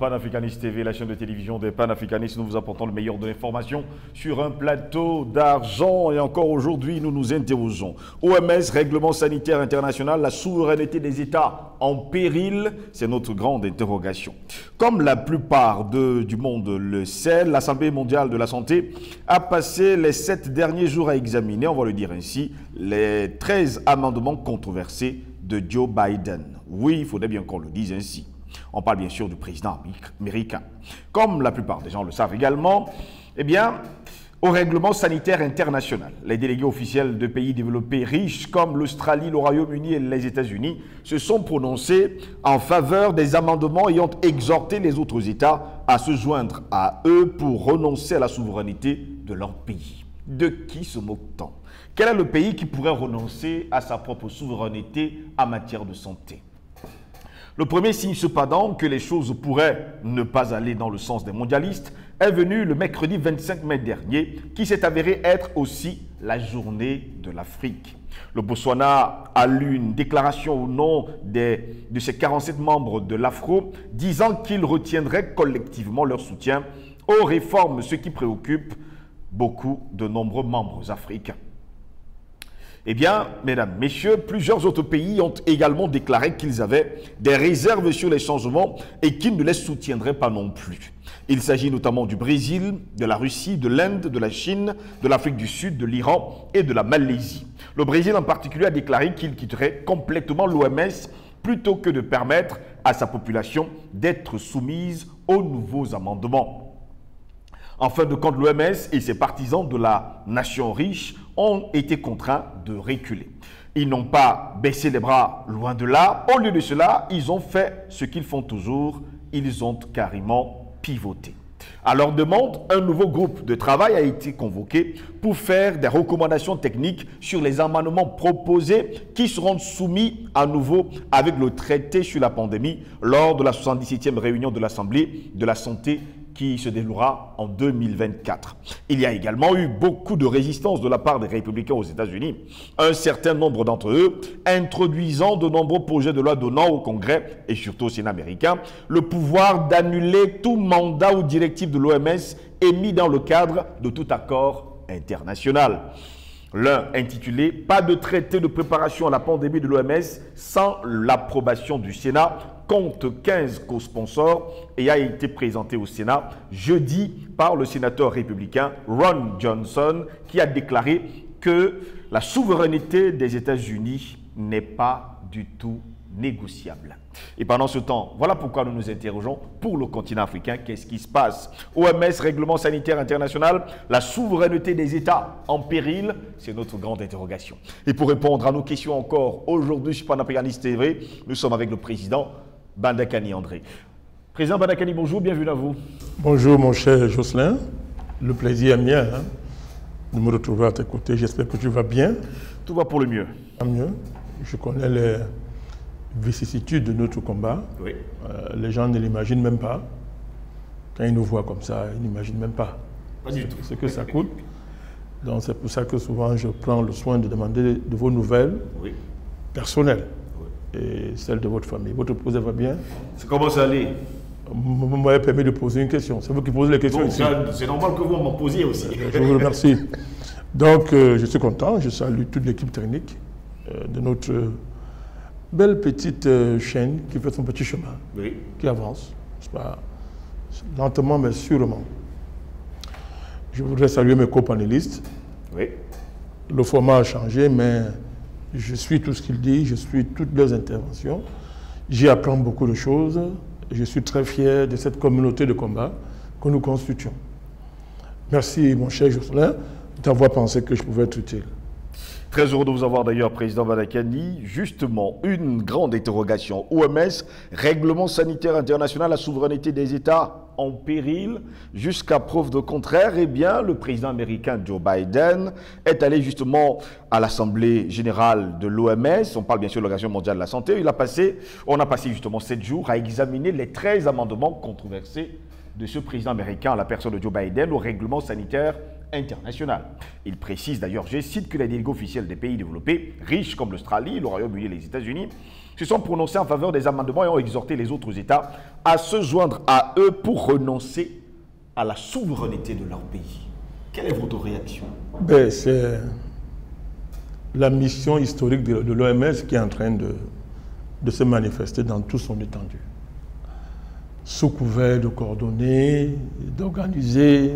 Panafricaniste TV, la chaîne de télévision des panafricanistes, nous vous apportons le meilleur de l'information sur un plateau d'argent. Et encore aujourd'hui, nous nous interrogeons. OMS, règlement sanitaire international, la souveraineté des États en péril, c'est notre grande interrogation. Comme la plupart du monde le sait, l'Assemblée mondiale de la santé a passé les 7 derniers jours à examiner, on va le dire ainsi, les 13 amendements controversés de Joe Biden. Oui, il faudrait bien qu'on le dise ainsi. On parle bien sûr du président américain. Comme la plupart des gens le savent également, eh bien, au règlement sanitaire international, les délégués officiels de pays développés riches comme l'Australie, le Royaume-Uni et les États-Unis se sont prononcés en faveur des amendements ayant exhorté les autres États à se joindre à eux pour renoncer à la souveraineté de leur pays. De qui se moque-t-on? Quel est le pays qui pourrait renoncer à sa propre souveraineté en matière de santé? Le premier signe cependant que les choses pourraient ne pas aller dans le sens des mondialistes est venu le mercredi 25 mai dernier, qui s'est avéré être aussi la journée de l'Afrique. Le Botswana a lu une déclaration au nom de ses 47 membres de l'Afro, disant qu'ils retiendraient collectivement leur soutien aux réformes, ce qui préoccupe beaucoup de nombreux membres africains. Eh bien, mesdames, messieurs, plusieurs autres pays ont également déclaré qu'ils avaient des réserves sur les changements et qu'ils ne les soutiendraient pas non plus. Il s'agit notamment du Brésil, de la Russie, de l'Inde, de la Chine, de l'Afrique du Sud, de l'Iran et de la Malaisie. Le Brésil en particulier a déclaré qu'il quitterait complètement l'OMS plutôt que de permettre à sa population d'être soumise aux nouveaux amendements. En fin de compte, l'OMS et ses partisans de la nation riche ont été contraints de reculer. Ils n'ont pas baissé les bras, loin de là. Au lieu de cela, ils ont fait ce qu'ils font toujours, ils ont carrément pivoté. À leur demande, un nouveau groupe de travail a été convoqué pour faire des recommandations techniques sur les amendements proposés qui seront soumis à nouveau avec le traité sur la pandémie lors de la 77e réunion de l'Assemblée de la santé qui se déroulera en 2024. Il y a également eu beaucoup de résistance de la part des républicains aux États-Unis. Un certain nombre d'entre eux introduisant de nombreux projets de loi donnant au Congrès et surtout au Sénat américain le pouvoir d'annuler tout mandat ou directive de l'OMS émis dans le cadre de tout accord international. L'un intitulé « Pas de traité de préparation à la pandémie de l'OMS sans l'approbation du Sénat » compte 15 co-sponsors et a été présenté au Sénat jeudi par le sénateur républicain Ron Johnson qui a déclaré que la souveraineté des États-Unis n'est pas du tout négociable. Et pendant ce temps, voilà pourquoi nous nous interrogeons pour le continent africain. Qu'est-ce qui se passe? OMS, règlement sanitaire international, la souveraineté des États en péril, c'est notre grande interrogation. Et pour répondre à nos questions encore aujourd'hui sur Panafricaniste TV, nous sommes avec le président Bandakani André. Président Bandakani, bonjour, bienvenue à vous. Bonjour mon cher Jocelyn, le plaisir est mien de me retrouver à tes côtés. J'espère que tu vas bien. Tout va pour le mieux. Mieux. Je connais les vicissitudes de notre combat. Oui. Les gens ne l'imaginent même pas. Quand ils nous voient comme ça, ils n'imaginent même pas ce que ça coûte. Donc c'est pour ça que souvent je prends le soin de demander de vos nouvelles personnelles. Et celle de votre famille. Votre épouse va bien? C'est comment ça allait? Vous m'avez permis de poser une question. C'est vous qui posez les questions ici. C'est normal que vous m'en posiez aussi. Je vous remercie. Donc, je suis content. Je salue toute l'équipe technique de notre belle petite chaîne qui fait son petit chemin, qui avance, pas, lentement mais sûrement. Je voudrais saluer mes copanélistes. Oui. Le format a changé, mais je suis tout ce qu'ils disent, je suis toutes leurs interventions. J'y apprends beaucoup de choses. Je suis très fier de cette communauté de combat que nous constituons. Merci, mon cher Jocelyn, d'avoir pensé que je pouvais être utile. Très heureux de vous avoir d'ailleurs, Président Bandakani. Justement, une grande interrogation. OMS, règlement sanitaire international, la souveraineté des États en péril. Jusqu'à preuve de contraire, eh bien, le président américain Joe Biden est allé justement à l'Assemblée générale de l'OMS. On parle bien sûr de l'Organisation mondiale de la santé. On a passé justement 7 jours à examiner les 13 amendements controversés de ce président américain à la personne de Joe Biden au règlement sanitaire international. Il précise d'ailleurs, je cite, que les délégués officiels des pays développés, riches comme l'Australie, le Royaume-Uni et les États-Unis, se sont prononcés en faveur des amendements et ont exhorté les autres États à se joindre à eux pour renoncer à la souveraineté de leur pays. Quelle est votre réaction? C'est la mission historique de l'OMS qui est en train de se manifester dans tout son étendue. Sous couvert de coordonner, d'organiser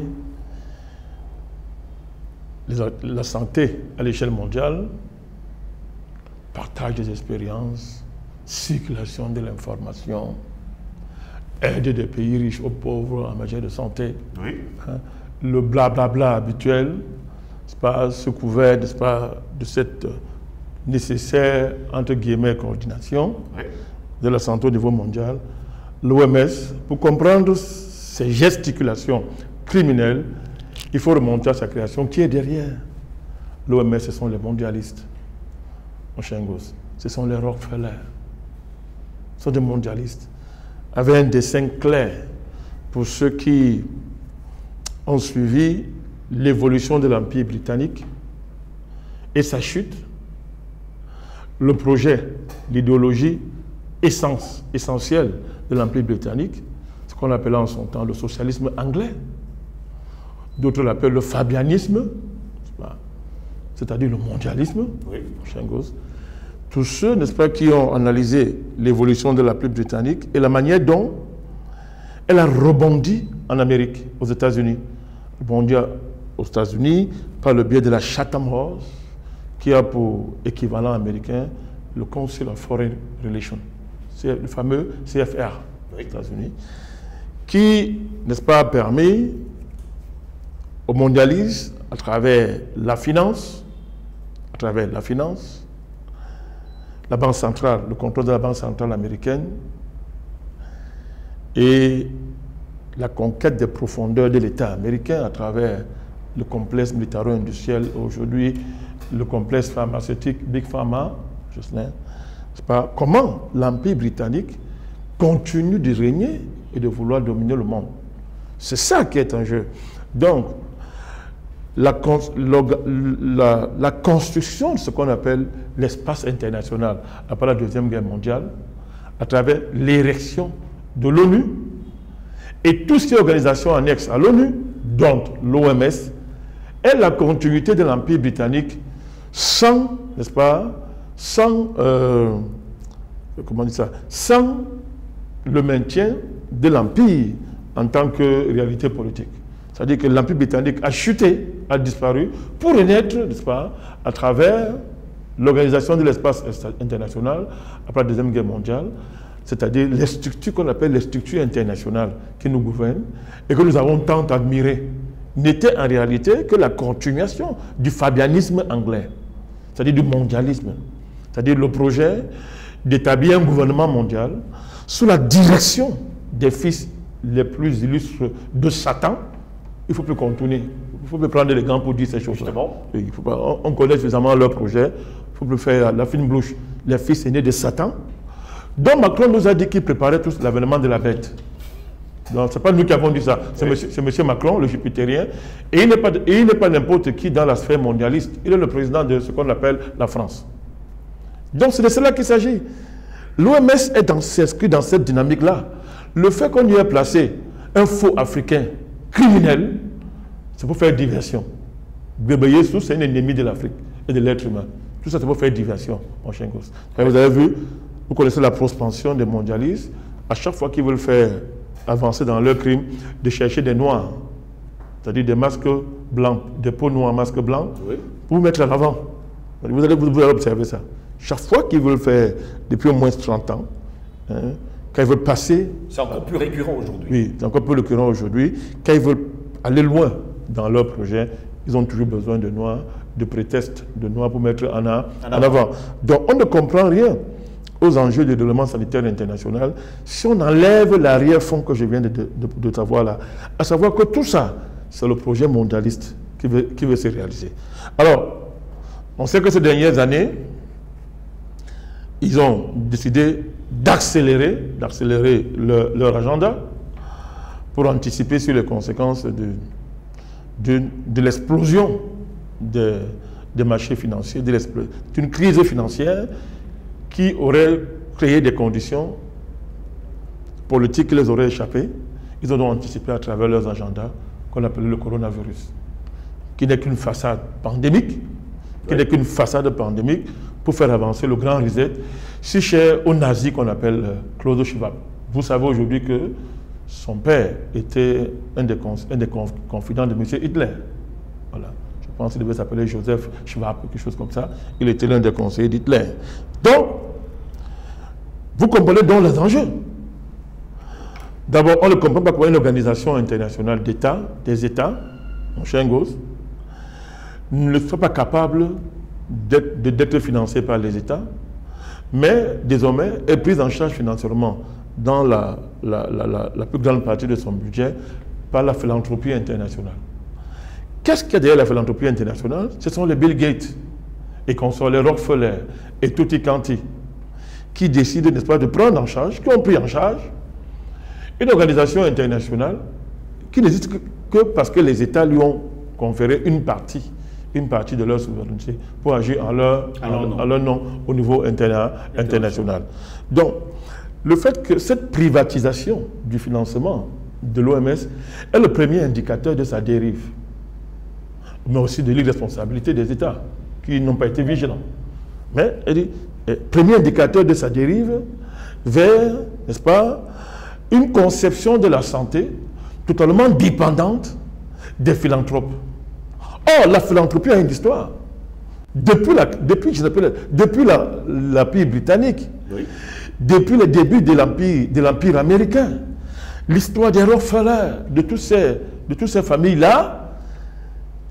la santé à l'échelle mondiale, partage des expériences, circulation de l'information, aide des pays riches aux pauvres en matière de santé. Oui. Le blablabla habituel, sous couvert de cette nécessaire, entre guillemets, coordination de la santé au niveau mondial. L'OMS, pour comprendre ces gesticulations criminelles, il faut remonter à sa création qui est derrière. L'OMS, ce sont les mondialistes, mon cher Ngoz. Ce sont les Rockefeller. Ce sont des mondialistes, avec un dessin clair pour ceux qui ont suivi l'évolution de l'Empire britannique et sa chute, le projet, l'idéologie essentielle de l'Empire britannique, ce qu'on appelait en son temps le socialisme anglais. D'autres l'appellent le fabianisme, c'est-à-dire le mondialisme. Oui. Tous ceux, n'est-ce pas, qui ont analysé l'évolution de l'Empire britannique et la manière dont elle a rebondi en Amérique, aux États-Unis. Rebondi aux États-Unis par le biais de la Chatham House, qui a pour équivalent américain le Council of Foreign Relations. C'est le fameux CFR aux États-Unis, qui, n'est-ce pas, a permis au mondialisme, à travers la finance, la Banque centrale, le contrôle de la Banque centrale américaine et la conquête des profondeurs de l'État américain à travers le complexe militaro-industriel, aujourd'hui le complexe pharmaceutique Big Pharma, comment l'Empire britannique continue de régner et de vouloir dominer le monde. C'est ça qui est en jeu. Donc, la construction de ce qu'on appelle l'espace international après la Deuxième Guerre mondiale, à travers l'érection de l'ONU et toutes ces organisations annexes à l'ONU, dont l'OMS, est la continuité de l'Empire britannique sans, n'est-ce pas, sans le maintien de l'Empire en tant que réalité politique. C'est-à-dire que l'Empire britannique a chuté, a disparu, pour renaître, n'est-ce pas, à travers l'organisation de l'espace international après la Deuxième Guerre mondiale, c'est-à-dire les structures qu'on appelle les structures internationales qui nous gouvernent et que nous avons tant admirées, n'étaient en réalité que la continuation du fabianisme anglais, c'est-à-dire du mondialisme, c'est-à-dire le projet d'établir un gouvernement mondial sous la direction des fils les plus illustres de Satan. Il ne faut plus contourner, il ne faut plus prendre les gants pour dire ces choses-là. On connaît suffisamment leur projet, il ne faut plus faire la fine bouche. Les fils aînés de Satan, dont Macron nous a dit qu'il préparait tous l'avènement de la bête. Donc, ce n'est pas nous qui avons dit ça, c'est M. Macron, le jupitérien, et il n'est pas n'importe qui dans la sphère mondialiste, il est le président de ce qu'on appelle la France. Donc, c'est de cela qu'il s'agit. L'OMS s'inscrit dans cette dynamique-là. Le fait qu'on y ait placé un faux africain criminel, c'est pour faire diversion. Bébé Yesus, c'est un ennemi de l'Afrique et de l'être humain. Tout ça, c'est pour faire diversion, mon cher gosse. Vous avez vu, vous connaissez la prospension des mondialistes. À chaque fois qu'ils veulent faire avancer dans leur crime, de chercher des noirs, c'est-à-dire des masques blancs, des peaux noires, masques blancs, pour vous mettre en avant. Vous allez observer ça. Chaque fois qu'ils veulent faire, depuis au moins 30 ans, quand ils veulent passer... C'est encore plus récurrent aujourd'hui. Oui, c'est encore plus récurrent aujourd'hui. Quand ils veulent aller loin dans leur projet, ils ont toujours besoin de noirs, de prétextes de noirs pour mettre en avant. Donc on ne comprend rien aux enjeux du développement sanitaire international si on enlève l'arrière-fond que je viens de t'avoir là. À savoir que tout ça, c'est le projet mondialiste qui veut se réaliser. Alors, on sait que ces dernières années, ils ont décidé d'accélérer leur agenda pour anticiper sur les conséquences de l'explosion des marchés financiers, d'une crise financière qui aurait créé des conditions politiques qui les auraient échappé. Ils ont donc anticipé à travers leurs agendas qu'on appelle le coronavirus, qui n'est qu'une façade pandémique, pour faire avancer le grand reset, si cher aux nazis qu'on appelle Klaus Schwab. Vous savez aujourd'hui que son père était un des confidents de M. Hitler. Voilà. Je pense qu'il devait s'appeler Joseph Schwab, quelque chose comme ça. Il était l'un des conseillers d'Hitler. Donc, vous comprenez donc les enjeux. D'abord, on ne comprend pas comment une organisation internationale d'État, des États, mon cher Ngoz, ne soit pas capable d'être financée par les États, mais désormais est prise en charge financièrement dans la plus grande partie de son budget par la philanthropie internationale. Qu'est-ce qu'il y a derrière la philanthropie internationale? Ce sont les Bill Gates et consorts, les Rockefeller et tutti quanti, qui décident, n'est-ce pas, de prendre en charge, qui ont pris en charge une organisation internationale qui n'existe que parce que les États lui ont conféré une partie de leur souveraineté pour agir en leur nom au niveau international. Donc, le fait que cette privatisation du financement de l'OMS est le premier indicateur de sa dérive, mais aussi de l'irresponsabilité des États qui n'ont pas été vigilants. Mais, elle dit, premier indicateur de sa dérive vers, n'est-ce pas, une conception de la santé totalement dépendante des philanthropes. Or, la philanthropie a une histoire. Depuis l'Empire britannique, oui, depuis le début de l'Empire américain, l'histoire des Rockefeller, de toutes ces familles-là,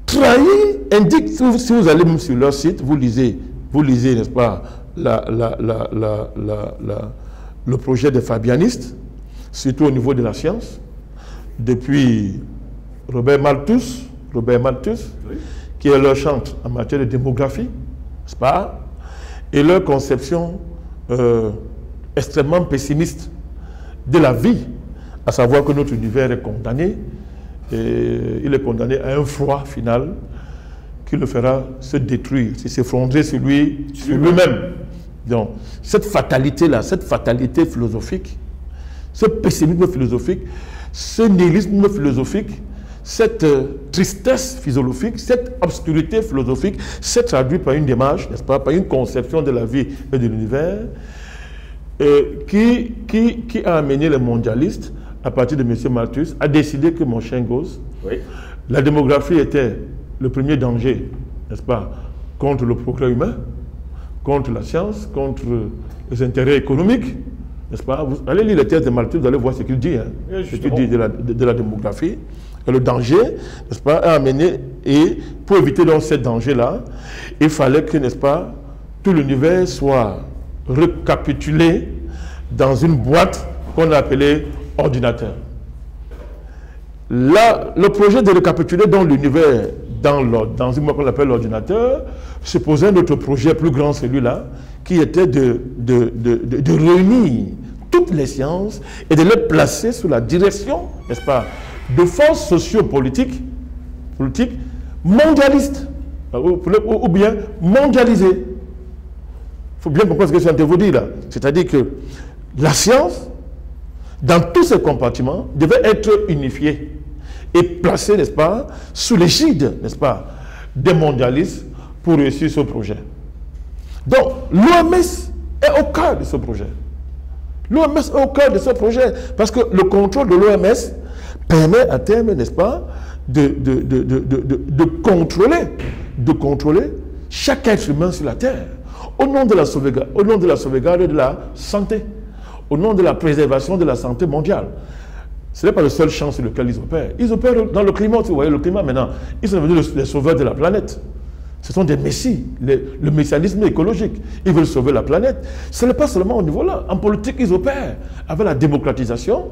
trahit, indique, si vous allez même sur leur site, vous lisez, n'est-ce pas, le projet des fabianistes, surtout au niveau de la science, depuis Robert Malthus, oui, qui est leur chantre en matière de démographie, n'est-ce pas, et leur conception extrêmement pessimiste de la vie, à savoir que notre univers est condamné, et il est condamné à un froid final qui le fera se détruire, s'effondrer sur lui-même. Donc, cette fatalité-là, cette fatalité philosophique, ce pessimisme philosophique, ce nihilisme philosophique, cette tristesse philosophique, cette obscurité philosophique s'est traduite par une démarche, n'est-ce pas, par une conception de la vie et de l'univers qui a amené les mondialistes, à partir de M. Malthus, à décider que, mon cher Ngoz, oui, la démographie était le premier danger, n'est-ce pas, contre le progrès humain, contre la science, contre les intérêts économiques, n'est-ce pas? Vous allez lire les thèses de Malthus, vous allez voir ce qu'il dit, hein, ce qu'il dit de la démographie. Et le danger, n'est-ce pas, a amené, et pour éviter donc ce danger-là, il fallait que, n'est-ce pas, tout l'univers soit recapitulé dans une boîte qu'on a appelée ordinateur. Là, le projet de récapituler dans l'univers, dans une boîte qu'on appelle l'ordinateur, supposait un autre projet plus grand, celui-là, qui était de réunir toutes les sciences et de les placer sous la direction, n'est-ce pas, de forces sociopolitiques mondialistes, ou bien mondialisées. Il faut bien comprendre ce que je suis en train de vous dire là. C'est-à-dire que la science, dans tous ses compartiments, devait être unifiée et placée, n'est-ce pas, sous l'égide, n'est-ce pas, des mondialistes pour réussir ce projet. Donc, l'OMS est au cœur de ce projet. L'OMS est au cœur de ce projet parce que le contrôle de l'OMS permet à terme, n'est-ce pas, de contrôler chaque être humain sur la Terre au nom de la sauvegarde de la santé, au nom de la préservation de la santé mondiale. Ce n'est pas le seul champ sur lequel ils opèrent. Ils opèrent dans le climat, vous voyez, le climat maintenant. Ils sont devenus les sauveurs de la planète. Ce sont des messies, le messianisme écologique. Ils veulent sauver la planète. Ce n'est pas seulement au niveau-là. En politique, ils opèrent avec la démocratisation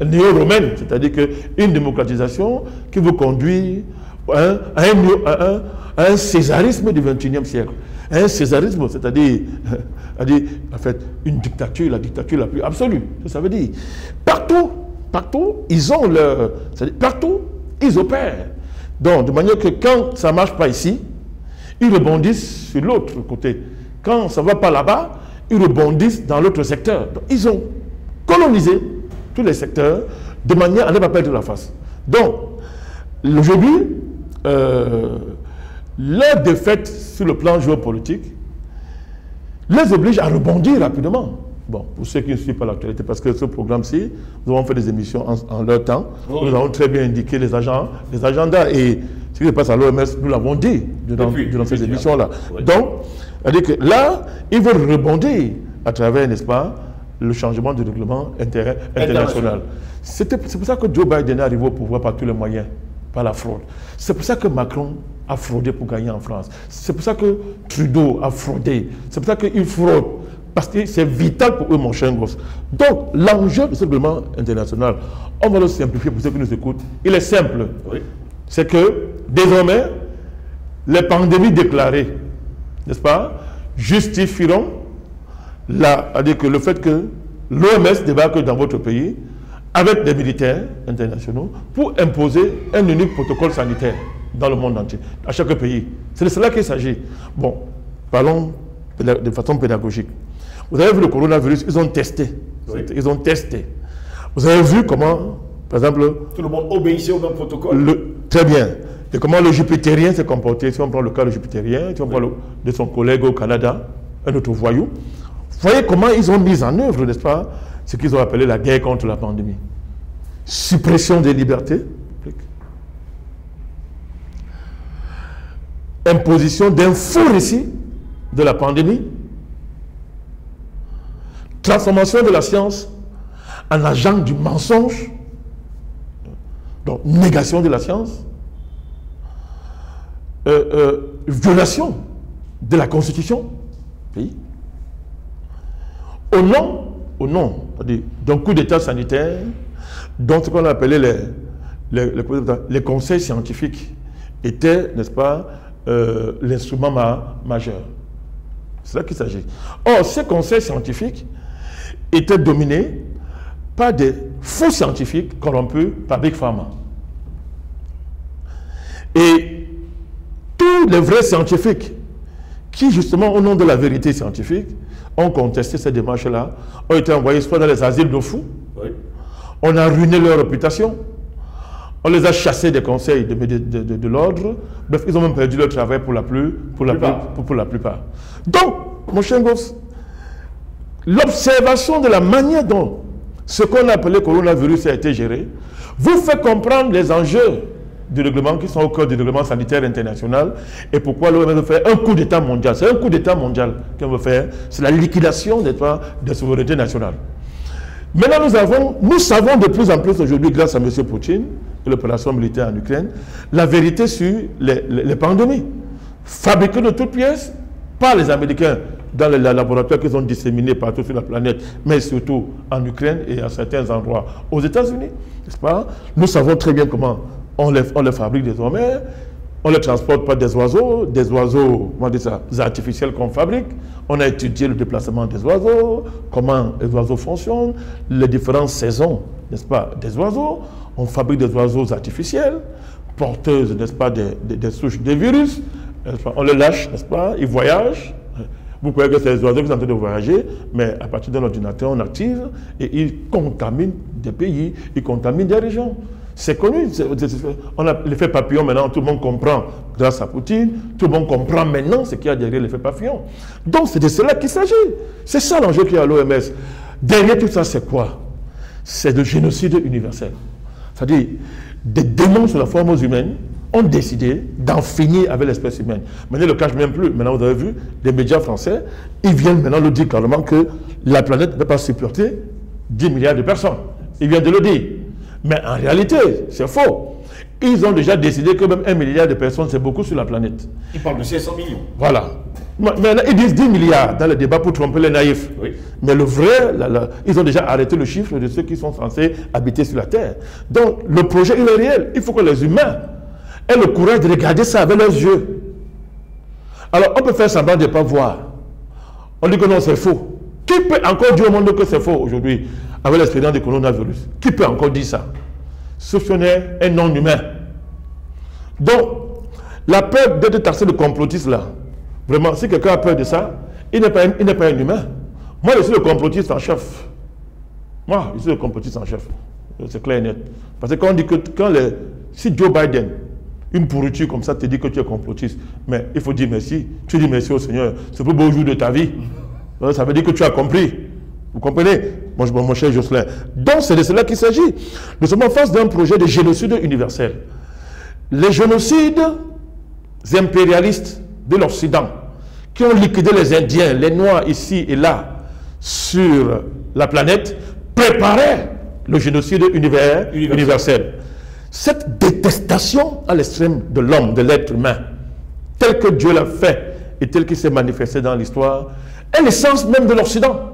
néo-romaine, c'est-à-dire qu'une démocratisation qui vous conduit à un césarisme du XXIe siècle. Un césarisme, c'est-à-dire en fait, une dictature, la dictature la plus absolue. Ça veut dire, partout, ils ont partout, ils opèrent. Donc, de manière que quand ça ne marche pas ici, ils rebondissent sur l'autre côté. Quand ça ne va pas là-bas, ils rebondissent dans l'autre secteur. Donc, ils ont colonisé tous les secteurs de manière à ne pas perdre la face. Donc, aujourd'hui, leur défaite sur le plan géopolitique les oblige à rebondir rapidement. Bon, pour ceux qui ne suivent pas l'actualité, parce que ce programme-ci, nous avons fait des émissions en leur temps, nous avons très bien indiqué les agendas, et ce qui se passe à l'OMS, nous l'avons dit durant ces émissions-là. Oui. Donc, c'est-à-dire que là, ils veulent rebondir à travers, n'est-ce pas, le changement du règlement international. C'est pour ça que Joe Biden est arrivé au pouvoir par tous les moyens, par la fraude. C'est pour ça que Macron a fraudé pour gagner en France. C'est pour ça que Trudeau a fraudé. C'est pour ça qu'il fraude. Parce que c'est vital pour eux, mon cher gosse. Donc, l'enjeu de ce règlement international, on va le simplifier pour ceux qui nous écoutent. Il est simple. Oui. C'est que, désormais, les pandémies déclarées, n'est-ce pas, justifieront le fait que l'OMS débarque dans votre pays avec des militaires internationaux pour imposer un unique protocole sanitaire dans le monde entier, à chaque pays. C'est de cela qu'il s'agit. Bon, parlons de façon pédagogique. Vous avez vu le coronavirus, ils ont testé. Oui. Ils ont testé. Vous avez vu comment, par exemple... Tout le monde obéissait au même protocole. Très bien. Et comment le Jupitérien s'est comporté. Si on prend le cas du Jupitérien, si on prend de son collègue au Canada, un autre voyou, vous voyez comment ils ont mis en œuvre, n'est-ce pas, ce qu'ils ont appelé la guerre contre la pandémie. Suppression des libertés, imposition d'un faux récit de la pandémie, transformation de la science en agent du mensonge, donc négation de la science, violation de la Constitution, pays, au nom d'un coup d'État sanitaire, dont ce qu'on appelait les conseils scientifiques étaient, n'est-ce pas, l'instrument majeur. C'est là qu'il s'agit. Or, ces conseils scientifiques étaient dominés par des faux scientifiques corrompus par Big Pharma. Et tous les vrais scientifiques qui, justement, au nom de la vérité scientifique, ont contesté ces démarches-là, ont été envoyés soit dans les asiles de fous, oui. On a ruiné leur réputation, on les a chassés des conseils de l'ordre, bref, ils ont même perdu leur travail pour la plupart. Donc, mon cher gosse, l'observation de la manière dont ce qu'on a appelé coronavirus a été géré vous fait comprendre les enjeux du règlement qui sont au cœur du règlement sanitaire international et pourquoi l'OMS veut faire un coup d'État mondial. C'est un coup d'État mondial qu'on veut faire, c'est la liquidation des souverainetés nationales. Maintenant, nous savons de plus en plus aujourd'hui, grâce à M. Poutine et l'opération militaire en Ukraine, la vérité sur les pandémies. Fabriquées de toutes pièces par les Américains dans les laboratoires qu'ils ont disséminés partout sur la planète, mais surtout en Ukraine et à certains endroits aux États-Unis, n'est-ce pas? Nous savons très bien comment on les fabrique désormais. On les transporte par des oiseaux, comment dire ça, des artificiels qu'on fabrique. On a étudié le déplacement des oiseaux, comment les oiseaux fonctionnent, les différentes saisons, n'est-ce pas, des oiseaux. On fabrique des oiseaux artificiels, porteuses, n'est-ce pas, des souches des virus. On les lâche, n'est-ce pas, ils voyagent. Vous croyez que c'est les oiseaux qui sont en train de voyager, mais à partir de l'ordinateur, on active et ils contaminent des pays, ils contaminent des régions. C'est connu, on a l'effet papillon maintenant, tout le monde comprend grâce à Poutine, tout le monde comprend maintenant ce qu'il y a derrière l'effet papillon. Donc c'est de cela qu'il s'agit. C'est ça l'enjeu qu'il y a à l'OMS. Derrière tout ça, c'est quoi? C'est le génocide universel. C'est-à-dire, des démons sur la forme humaine ont décidé d'en finir avec l'espèce humaine. Maintenant, ils ne le cachent même plus. Maintenant, vous avez vu, les médias français, ils viennent maintenant le dire clairement que la planète ne peut pas supporter 10 milliards de personnes. Ils viennent de le dire. Mais en réalité, c'est faux. Ils ont déjà décidé que même 1 milliard de personnes, c'est beaucoup sur la planète. Ils parlent de 500 millions. Voilà. Mais là, ils disent 10 milliards dans le débat pour tromper les naïfs. Oui. Mais le vrai, ils ont déjà arrêté le chiffre de ceux qui sont censés habiter sur la Terre. Donc, le projet, il est réel. Il faut que les humains aient le courage de regarder ça avec leurs yeux. Alors, on peut faire semblant de ne pas voir. On dit que non, c'est faux. Qui peut encore dire au monde que c'est faux aujourd'hui avec l'expérience du coronavirus? Qui peut encore dire ça? Ce n'est un non-humain. Donc, la peur d'être taxé de complotiste là, vraiment, si quelqu'un a peur de ça, il n'est pas un humain. Moi, je suis le complotiste en chef. Moi, je suis le complotiste en chef. C'est clair et net. Parce que quand on dit que si Joe Biden, une pourriture comme ça, te dit que tu es complotiste, mais il faut dire merci. Tu dis merci au Seigneur. C'est le plus beau jour de ta vie. Ça veut dire que tu as compris. Vous comprenez, mon cher Jocelyn? Donc, c'est de cela qu'il s'agit. Nous sommes en face d'un projet de génocide universel. Les génocides impérialistes de l'Occident, qui ont liquidé les Indiens, les Noirs ici et là, sur la planète, préparaient le génocide universel. Cette détestation à l'extrême de l'homme, de l'être humain, tel que Dieu l'a fait et tel qu'il s'est manifesté dans l'histoire, est l'essence même de l'Occident.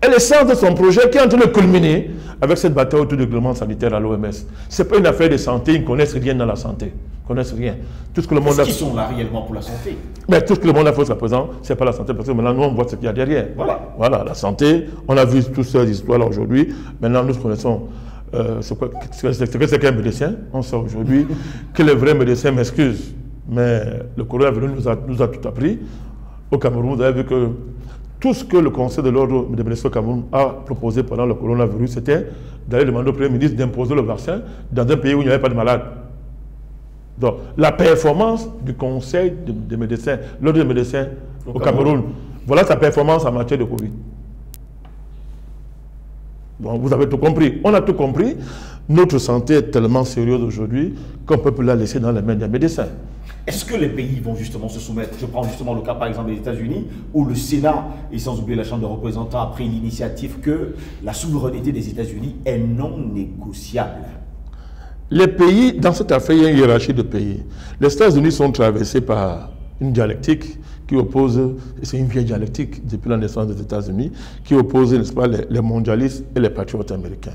Est l'essence de son projet qui est en train de culminer avec cette bataille autour du règlement sanitaire à l'OMS. Ce n'est pas une affaire de santé, ils ne connaissent rien dans la santé. Ils ne connaissent rien. Tout ce que le monde Est-ce qu'ils sont là réellement pour la santé? Mais tout ce que le monde a fait jusqu'à présent, ce n'est pas la santé, parce que maintenant nous on voit ce qu'il y a derrière. Voilà, la santé, on a vu toutes ces histoires-là aujourd'hui. Maintenant nous connaissons c'est qu'un médecin. On sait aujourd'hui que les vrais médecins m'excusent. Mais le coronavirus nous a tout appris. Au Cameroun, vous avez vu que tout ce que le Conseil de l'ordre des médecins au Cameroun a proposé pendant le coronavirus, c'était d'aller demander au Premier ministre d'imposer le vaccin dans un pays où il n'y avait pas de malades. Donc, la performance du Conseil des médecins, l'ordre des médecins au Cameroun, voilà sa performance en matière de Covid. Donc, vous avez tout compris. On a tout compris. Notre santé est tellement sérieuse aujourd'hui qu'on ne peut plus la laisser dans les mains des médecins. Est-ce que les pays vont justement se soumettre? Je prends justement le cas par exemple des États-Unis, où le Sénat, et sans oublier la Chambre des représentants, a pris l'initiative que la souveraineté des États-Unis est non négociable. Les pays, dans cette affaire, il y a une hiérarchie de pays. Les États-Unis sont traversés par une dialectique qui oppose, c'est une vieille dialectique depuis la naissance des États-Unis, qui oppose, n'est-ce pas, les mondialistes et les patriotes américains.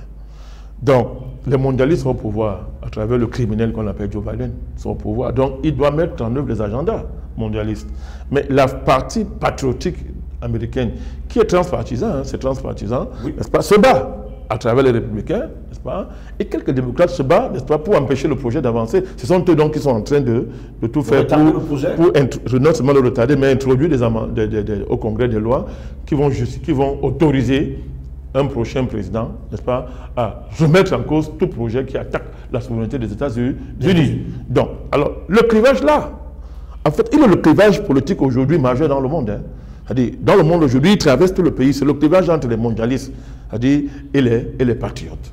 Donc, les mondialistes sont au pouvoir à travers le criminel qu'on appelle Joe Biden, sont au pouvoir. Donc, il doit mettre en œuvre les agendas mondialistes. Mais la partie patriotique américaine, qui est transpartisan, c'est transpartisan, n'est-ce pas, se bat à travers les républicains, n'est-ce pas, et quelques démocrates se battent, n'est-ce pas, pour empêcher le projet d'avancer. Ce sont eux donc qui sont en train de tout faire pour non seulement le retarder, mais introduire au Congrès des lois qui vont autoriser un prochain président, n'est-ce pas, à remettre en cause tout projet qui attaque la souveraineté des États-Unis. Donc, alors, le clivage là, en fait, il est le clivage politique aujourd'hui majeur dans le monde. Hein. C'est-à-dire, dans le monde aujourd'hui, il traverse tout le pays. C'est le clivage entre les mondialistes, c'est-à-dire, et les patriotes.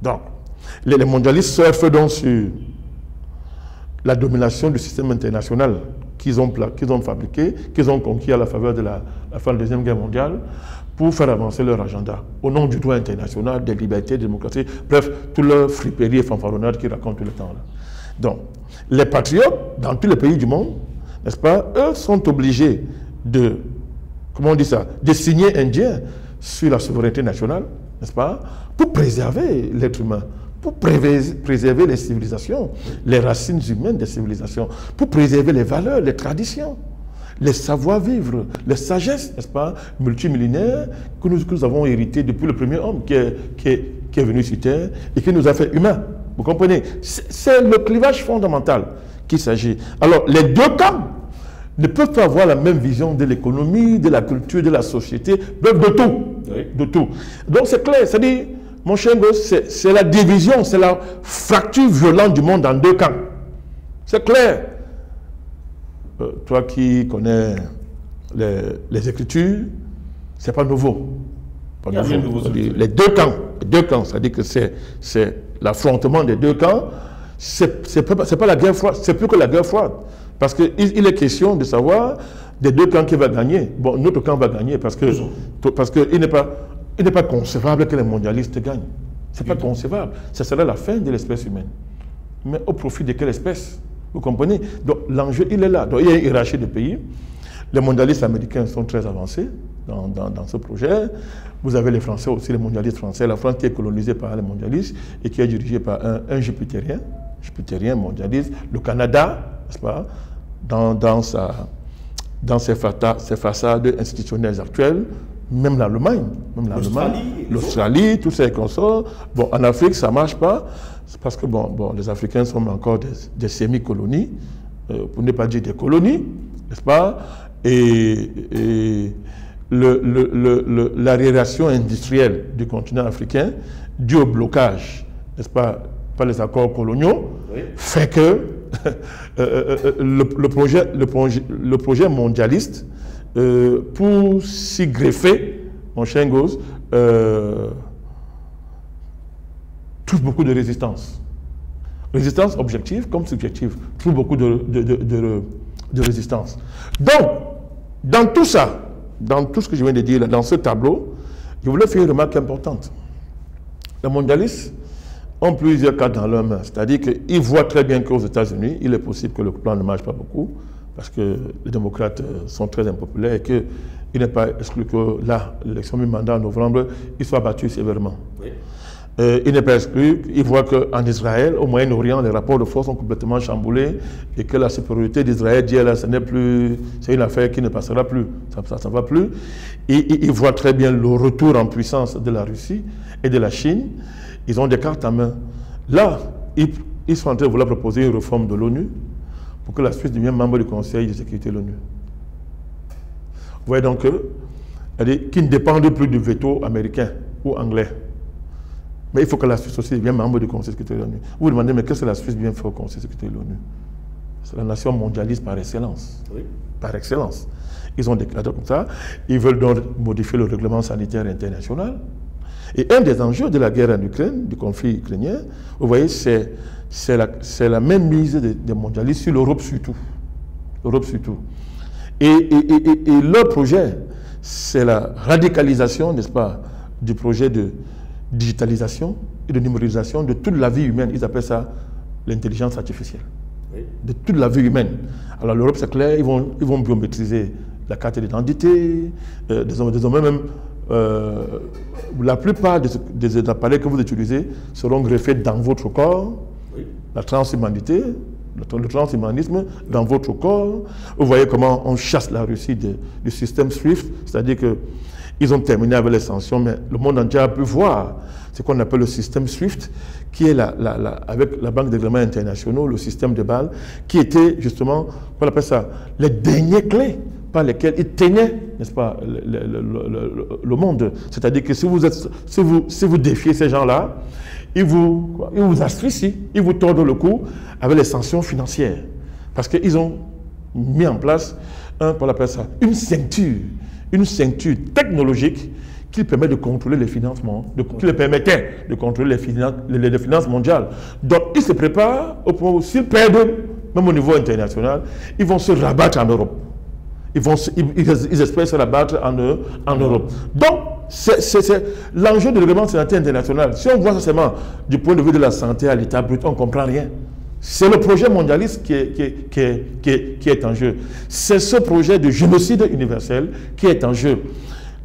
Donc, les mondialistes surfent donc sur la domination du système international qu'ils ont fabriqué, qu'ils ont conquis à la faveur de la fin de la Deuxième Guerre mondiale, pour faire avancer leur agenda, au nom du droit international, des libertés, des démocraties, bref, tout leur friperie et fanfaronnade qu'ils racontent tout le temps. Là. Donc, les patriotes, dans tous les pays du monde, n'est-ce pas, eux sont obligés de, comment on dit ça, de signer un lien sur la souveraineté nationale, n'est-ce pas, pour préserver l'être humain, pour préserver les civilisations, les racines humaines des civilisations, pour préserver les valeurs, les traditions, les savoir-vivre, les sagesses, n'est-ce pas, multimillénaires que nous avons hérité depuis le premier homme qui est venu sur Terre et qui nous a fait humains. Vous comprenez? C'est le clivage fondamental qu'il s'agit. Alors, les deux camps ne peuvent pas avoir la même vision de l'économie, de la culture, de la société, bref, de tout. Oui. De tout. Donc, c'est clair, c'est-à-dire, mon cher gosse, c'est la division, c'est la fracture violente du monde en deux camps. C'est clair. Toi qui connais les Écritures, ce n'est pas nouveau. Les deux camps, c'est-à-dire que c'est l'affrontement des deux camps. C'est pas la guerre froide, c'est plus que la guerre froide. Parce qu'il est question de savoir des deux camps qui va gagner. Bon, notre camp va gagner parce qu'il n'est pas concevable que les mondialistes gagnent. Ce n'est pas concevable. Ce serait la fin de l'espèce humaine. Mais au profit de quelle espèce? Vous comprenez? Donc l'enjeu, il est là. Donc il y a une hiérarchie de pays. Les mondialistes américains sont très avancés dans ce projet. Vous avez les Français aussi, les mondialistes français. La France qui est colonisée par les mondialistes et qui est dirigée par un jupitérien mondialiste. Le Canada, n'est-ce pas, dans ses façades institutionnelles actuelles, même l'Allemagne, l'Australie, tous ces consorts. Bon, en Afrique, ça ne marche pas. C'est parce que les Africains sont encore des semi-colonies, pour ne pas dire des colonies, n'est-ce pas? Et l'arriération industrielle du continent africain, due au blocage, n'est-ce pas, par les accords coloniaux, fait que le projet mondialiste, pour s'y greffer, mon cher Ngoz, trouve beaucoup de résistance. Résistance objective comme subjective, trouve beaucoup de résistance. Donc, dans tout ça, dans tout ce que je viens de dire, là, dans ce tableau, je voulais faire une remarque importante. Les mondialistes ont plusieurs cartes dans leurs mains. C'est-à-dire qu'ils voient très bien qu'aux États-Unis, il est possible que le plan ne marche pas beaucoup, parce que les démocrates sont très impopulaires et qu'il n'est pas exclu que là, l'élection du mandat en novembre, ils soient battus sévèrement. Oui. Il n'est pas exclu, il voit qu'en Israël, au Moyen-Orient, les rapports de force sont complètement chamboulés et que la supériorité d'Israël, ce n'est plus, c'est une affaire qui ne passera plus, ça ne va plus. Et il voit très bien le retour en puissance de la Russie et de la Chine. Ils ont des cartes en main. Là, ils sont en train de vouloir proposer une réforme de l'ONU pour que la Suisse devienne membre du Conseil de sécurité de l'ONU. Vous voyez donc qu'ils ne dépendent plus du veto américain ou anglais. Mais il faut que la Suisse aussi devienne membre du Conseil de sécurité de l'ONU. Vous vous demandez, mais qu'est-ce que la Suisse vient faire au Conseil de sécurité de l'ONU? C'est la nation mondialiste par excellence. Oui. Par excellence. Ils ont déclaré comme ça. Ils veulent donc modifier le règlement sanitaire international. Et un des enjeux de la guerre en Ukraine, du conflit ukrainien, vous voyez, c'est la même mise des mondialistes sur l'Europe surtout. L'Europe surtout. Et leur projet, c'est la radicalisation, n'est-ce pas, du projet de digitalisation et de numérisation de toute la vie humaine. Ils appellent ça l'intelligence artificielle. Oui. De toute la vie humaine. Alors l'Europe, c'est clair, ils vont biométriser la carte d'identité, désormais même la plupart des appareils que vous utilisez seront greffés dans votre corps. Oui. La transhumanité, le transhumanisme dans votre corps. Vous voyez comment on chasse la Russie du système SWIFT, c'est-à-dire que ils ont terminé avec les sanctions, mais le monde entier a pu voir ce qu'on appelle le système SWIFT, qui est avec la Banque des règlements internationaux, le système de Bâle, qui était justement, on appelle ça, les dernières clés par lesquelles ils tenaient, n'est-ce pas, le monde. C'est-à-dire que si vous défiez ces gens-là, ils vous asphyxient, ils vous tordent le cou avec les sanctions financières. Parce qu'ils ont mis en place, on appelle ça, une ceinture technologique qui permet de contrôler les financements, qui les permettait de contrôler les finances mondiales. Donc, ils se préparent au point où, s'ils perdent, même au niveau international, ils vont se rabattre en Europe. Ils espèrent se rabattre en Europe. Donc, c'est l'enjeu du règlement sanitaire international. Si on voit ça seulement du point de vue de la santé à l'état brut, on ne comprend rien. C'est le projet mondialiste qui est en jeu. C'est ce projet de génocide universel qui est en jeu.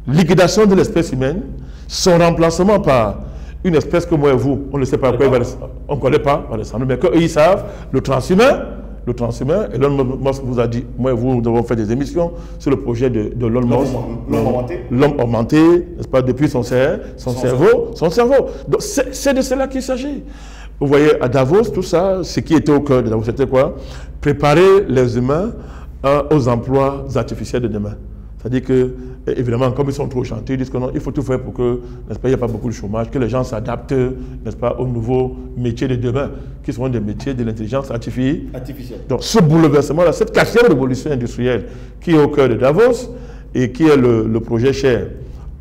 Liquidation de l'espèce humaine, son remplacement par une espèce que moi et vous, on ne sait pas à quoi il va ressembler. On ne connaît pas, mais qu'eux, ils savent, le transhumain, et Elon Musk vous a dit, moi et vous, nous devons faire des émissions sur le projet de Elon Musk. L'homme augmenté, n'est-ce pas, depuis son cerveau. Donc c'est de cela qu'il s'agit. Vous voyez, à Davos, tout ça, ce qui était au cœur de Davos, c'était quoi? Préparer les humains aux emplois artificiels de demain. C'est-à-dire que, évidemment, comme ils sont trop chantés, ils disent que non, il faut tout faire pour que, n'est-ce pas, il n'y a pas beaucoup de chômage, que les gens s'adaptent, n'est-ce pas, aux nouveaux métiers de demain, qui seront des métiers de l'intelligence artificielle. Donc, ce bouleversement-là, cette 4e révolution industrielle qui est au cœur de Davos et qui est le projet cher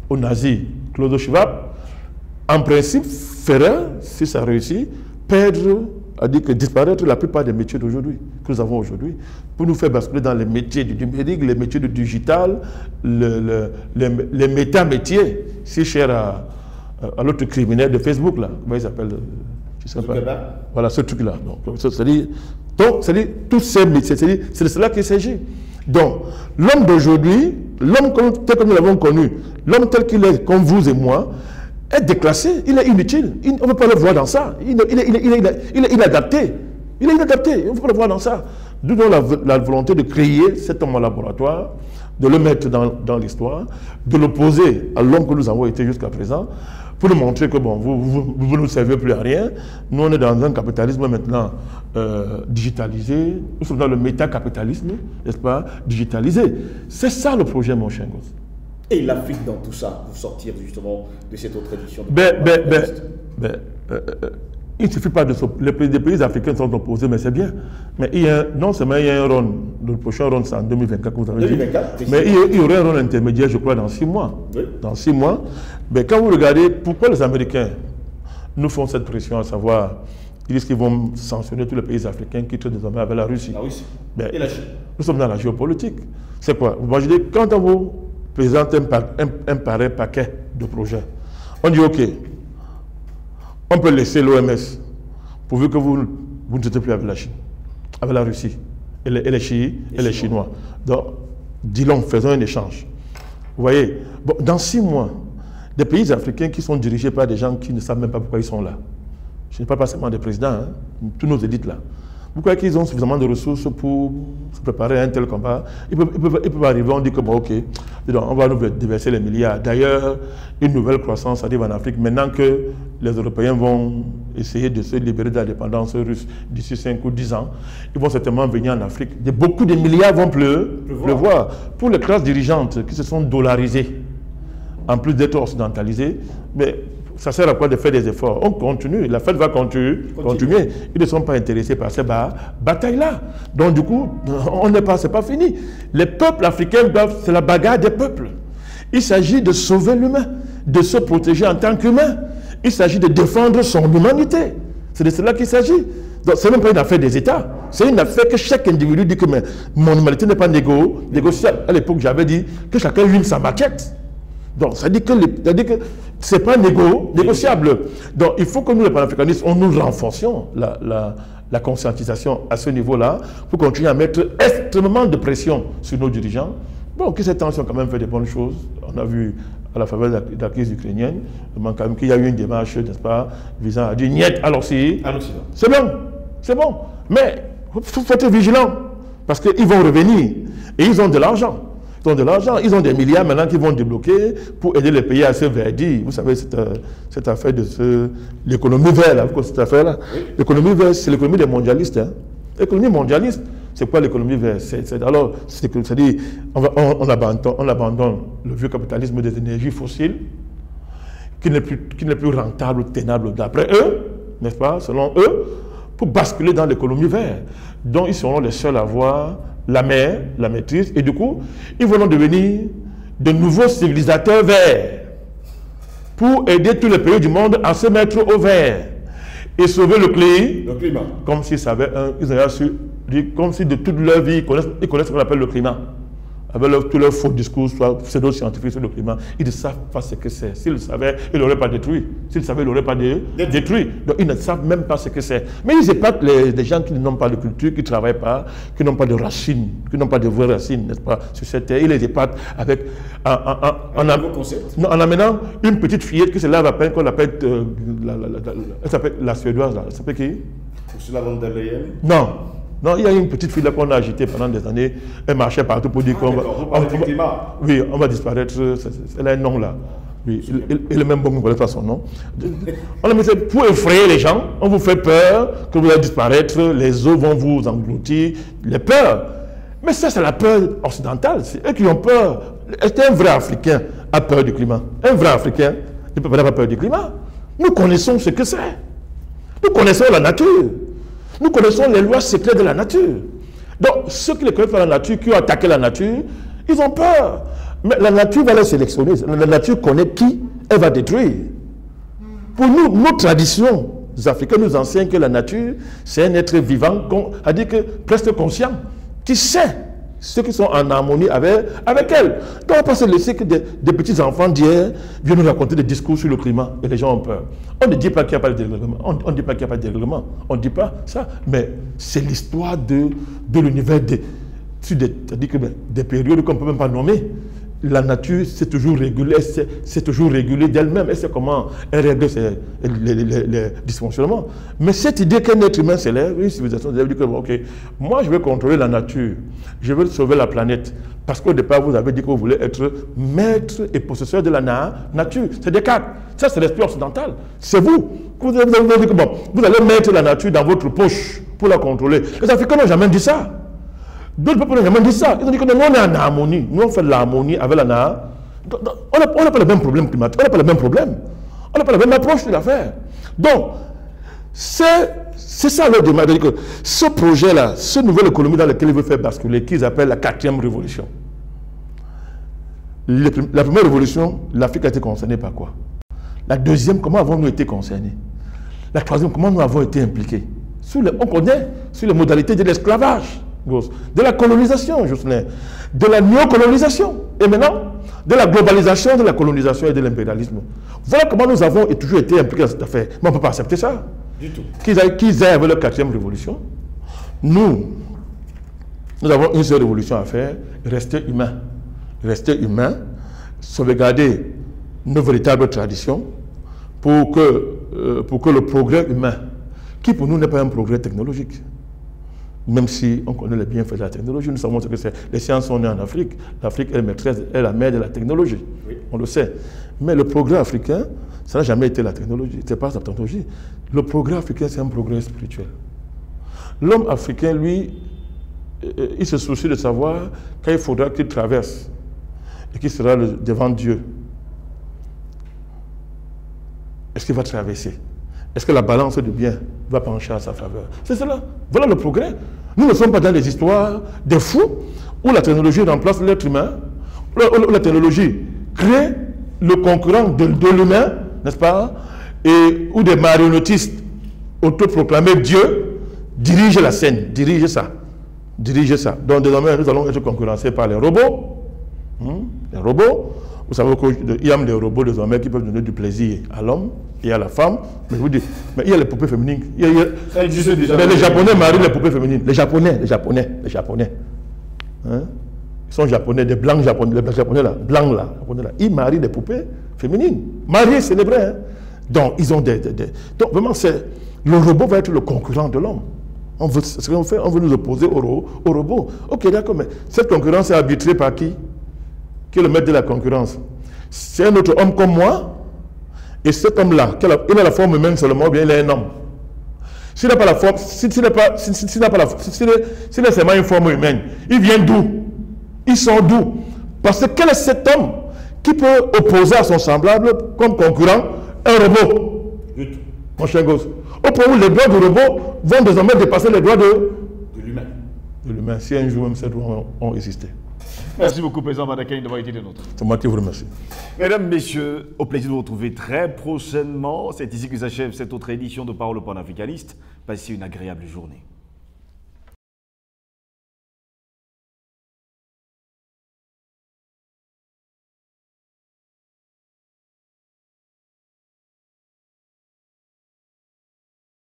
aux nazis, Klaus Schwab, en principe, ferait, si ça réussit, disparaître la plupart des métiers d'aujourd'hui, que nous avons aujourd'hui, pour nous faire basculer dans les métiers du numérique, les métiers du digital, les méta-métiers, si chers à l'autre criminel de Facebook, là, comment il s'appelle, je sais pas. Voilà, ce truc-là. Donc, c'est-à-dire, tous ces métiers, c'est de cela qu'il s'agit. Donc, l'homme d'aujourd'hui, l'homme tel que nous l'avons connu, l'homme tel qu'il est, comme vous et moi, est déclassé, il est inutile. On ne peut pas le voir dans ça. Il est inadapté. Il est inadapté. On ne peut pas le voir dans ça. D'où la volonté de créer cet homme en laboratoire, de le mettre dans l'histoire, de l'opposer à l'homme que nous avons été jusqu'à présent, pour nous montrer que bon, vous ne nous servez plus à rien. Nous, on est dans un capitalisme maintenant digitalisé. Nous sommes dans le métacapitalisme, n'est-ce pas, digitalisé. C'est ça le projet, mon cher gosse. et l'Afrique dans tout ça, pour sortir justement de cette autre édition? Il ne suffit pas de les pays africains sont opposés, mais c'est bien. Mais non seulement il y a un round, le prochain round c'est en 2024, comme vous avez dit, mais il y aurait un round intermédiaire, je crois, dans 6 mois. Oui. Dans 6 mois. Mais quand vous regardez, pourquoi les Américains nous font cette pression, à savoir, ils disent qu'ils vont sanctionner tous les pays africains qui traitent désormais avec la Russie. La Russie. Et la Chine. Nous sommes dans la géopolitique. C'est quoi? Vous imaginez, quand on vous présente un pareil paquet de projets, on dit OK. On peut laisser l'OMS, pourvu que vous ne traitez plus avec la Chine, avec la Russie, et les Chinois. Donc, dis-le, faisons un échange. Vous voyez, bon, dans 6 mois, des pays africains qui sont dirigés par des gens qui ne savent même pas pourquoi ils sont là. Je ne parle pas seulement des présidents, hein, tous nos élites là. Vous croyez qu'ils ont suffisamment de ressources pour se préparer à un tel combat? Ils peuvent arriver, on dit que bon, ok, on va nous déverser les milliards. D'ailleurs, une nouvelle croissance arrive en Afrique maintenant que les Européens vont essayer de se libérer de la dépendance russe d'ici 5 ou 10 ans. Ils vont certainement venir en Afrique. Beaucoup de milliards vont pleuvoir. Pour les classes dirigeantes qui se sont dollarisées, en plus d'être occidentalisées, mais ça sert à quoi de faire des efforts? On continue, la fête va continuer. Ils ne sont pas intéressés par ces batailles-là. Donc du coup, c'est pas fini. Les peuples africains doivent, c'est la bagarre des peuples. Il s'agit de sauver l'humain, de se protéger en tant qu'humain. Il s'agit de défendre son humanité. C'est de cela qu'il s'agit. Donc ce n'est même pas une affaire des États. C'est une affaire que chaque individu dit que mon humanité n'est pas négociable. À l'époque, j'avais dit que chacun lime sa maquette. Donc, ça dit que ce n'est pas négociable. Donc, il faut que nous, les panafricanistes, nous renforcions la conscientisation à ce niveau-là pour continuer à mettre extrêmement de pression sur nos dirigeants. Bon, que ces tensions ont quand même fait des bonnes choses. On a vu à la faveur de la crise ukrainienne, quand même qu'il y a eu une démarche, n'est-ce pas, visant à dire niet à l'Occident. C'est bon. Mais il faut être vigilant parce qu'ils vont revenir et ils ont de l'argent. Ils ont des milliards maintenant qu'ils vont débloquer pour aider les pays à se verdir. Vous savez, cette affaire de l'économie verte, cette affaire-là. Oui. L'économie verte, c'est l'économie des mondialistes. Hein. L'économie mondialiste, c'est quoi l'économie verte? Alors, c'est-à-dire, on abandonne le vieux capitalisme des énergies fossiles, qui n'est plus rentable, tenable d'après eux, n'est-ce pas, selon eux, pour basculer dans l'économie verte. Donc, ils seront les seuls à avoir la mer, la maîtrise, et du coup, ils vont devenir de nouveaux civilisateurs verts pour aider tous les pays du monde à se mettre au vert et sauver le climat. Comme s'ils savaient, ils avaient su dire, comme si de toute leur vie, ils connaissent ce qu'on appelle le climat. Avec tous leurs faux discours, soit pseudo-scientifiques sur le climat, ils ne savent pas ce que c'est. S'ils le savaient, ils ne l'auraient pas détruit. S'ils le savaient, ils ne l'auraient pas détruit. Donc ils ne savent même pas ce que c'est. Mais ils épatent les gens qui n'ont pas de culture, qui ne travaillent pas, qui n'ont pas de racines, qui n'ont pas de vraies racines, n'est-ce pas, sur cette terre. Ils les épatent avec en amenant une petite fillette qui se lave à peine, qu'on appelle elle s'appelle la Suédoise, là. Elle s'appelle qui? Ursula von der Leyen. Non, il y a une petite fille là qu'on a agitée pendant des années. Elle marchait partout pour dire qu'on va disparaître. Elle a un nom là. Oui, et le même bon, vous ne connaissez pas son nom. On a mis ça pour effrayer les gens. On vous fait peur que vous allez disparaître. Les eaux vont vous engloutir. Les peurs. Mais ça, c'est la peur occidentale. C'est eux qui ont peur. Est-ce qu'un vrai Africain a peur du climat? Un vrai Africain ne peut pas avoir peur du climat. Nous connaissons ce que c'est. Nous connaissons la nature. Nous connaissons les lois secrètes de la nature. Donc, ceux qui les connaissent dans la nature, qui ont attaqué la nature, ils ont peur. Mais la nature va les sélectionner. La nature connaît qui elle va détruire. Pour nous, nos traditions africaines nous enseignent que la nature, c'est un être vivant, c'est-à-dire que presque conscient, qui sait ceux qui sont en harmonie avec elle. Donc, on ne va pas se laisser que des petits enfants d'hier viennent nous raconter des discours sur le climat et les gens ont peur. On ne dit pas qu'il n'y a pas de dérèglement. On ne dit pas qu'il n'y a pas de dérèglement. On ne dit pas ça. Mais c'est l'histoire de l'univers, c'est-à-dire que des périodes qu'on ne peut même pas nommer. La nature s'est toujours régulée d'elle-même. Elle sait comment elle règle les dysfonctionnements. Mais cette idée qu'un être humain s'élève, une civilisation s'élève, dit que ok, moi je vais contrôler la nature, je veux sauver la planète. Parce qu'au départ, vous avez dit que vous voulez être maître et possesseur de la nature. C'est Descartes. Ça, c'est l'esprit occidental. C'est vous. Vous avez dit que bon, vous allez mettre la nature dans votre poche pour la contrôler. Les Africains n'ont jamais dit ça. D'autres peuples n'ont jamais dit ça. Ils ont dit que nous, on est en harmonie. Nous, on fait de l'harmonie avec la On n'a pas le même problème climatique, on n'a pas le même problème. On n'a pas la même approche de l'affaire. Donc, c'est ça leur demande. Ce projet-là, ce nouvelle économie dans laquelle il veut faire basculer, qu'ils appellent la 4e révolution. La première révolution, l'Afrique a été concernée par quoi? La deuxième, comment avons-nous été concernés? La troisième, comment nous avons été impliqués? On connaît sur les modalités de l'esclavage, de la colonisation, Jocelyn, de la néocolonisation, et maintenant, de la globalisation, de la colonisation et de l'impérialisme. Voilà comment nous avons toujours été impliqués dans cette affaire. Mais on ne peut pas accepter ça. Du tout. Qu'ils aient avec leur 4e révolution. Nous avons une seule révolution à faire, rester humain. Rester humain, sauvegarder nos véritables traditions pour que le progrès humain, qui pour nous n'est pas un progrès technologique, même si on connaît les bienfaits de la technologie, nous savons ce que c'est. Les sciences sont nées en Afrique. L'Afrique est maîtresse, est la mère de la technologie. Oui. On le sait. Mais le progrès africain, ça n'a jamais été la technologie. Ce n'est pas la technologie. Le progrès africain, c'est un progrès spirituel. L'homme africain, lui, il se soucie de savoir quand il faudra qu'il traverse et qu'il sera devant Dieu. Est-ce qu'il va traverser? Est-ce que la balance de bien va pencher à sa faveur? C'est cela. Voilà le progrès. Nous ne sommes pas dans les histoires des fous où la technologie remplace l'être humain, où la technologie crée le concurrent de l'humain, n'est-ce pas? Et où des marionnettistes autoproclamés Dieu dirigent la scène, dirigent ça. Donc désormais, nous allons être concurrencés par les robots. Les robots. Vous savez qu'il y a des robots désormais qui peuvent donner du plaisir à l'homme et à la femme. Mais je vous dis, mais il y a les poupées féminines. Ça existe déjà. Mais les Japonais marient les poupées féminines. Les Japonais. Hein? Ils sont japonais, des blancs japonais, les japonais là, blancs là, ils marient des poupées féminines. Mariés, célébrés. Hein? Donc, ils ont Donc, vraiment, le robot va être le concurrent de l'homme. Ce qu'on fait, on veut nous opposer au robot. Ok, d'accord, mais cette concurrence est arbitrée par qui? Qui est le maître de la concurrence? C'est un autre homme comme moi. Et cet homme-là, il a la forme humaine seulement, ou bien il est un homme. S'il n'a pas la forme, s'il est seulement une forme humaine, il vient d'où? Ils sont d'où? Parce que quel est cet homme qui peut opposer à son semblable comme concurrent un robot? Mon cher gosse. Au point où les droits du robot vont désormais dépasser les droits de l'humain. De l'humain, si un jour même ces droits ont existé. Merci beaucoup, Président Madakaï, d'avoir été des nôtres. C'est moi qui vous remercie. Mesdames, Messieurs, au plaisir de vous retrouver très prochainement. C'est ici que s'achève cette autre édition de Parole panafricaniste. Passez une agréable journée.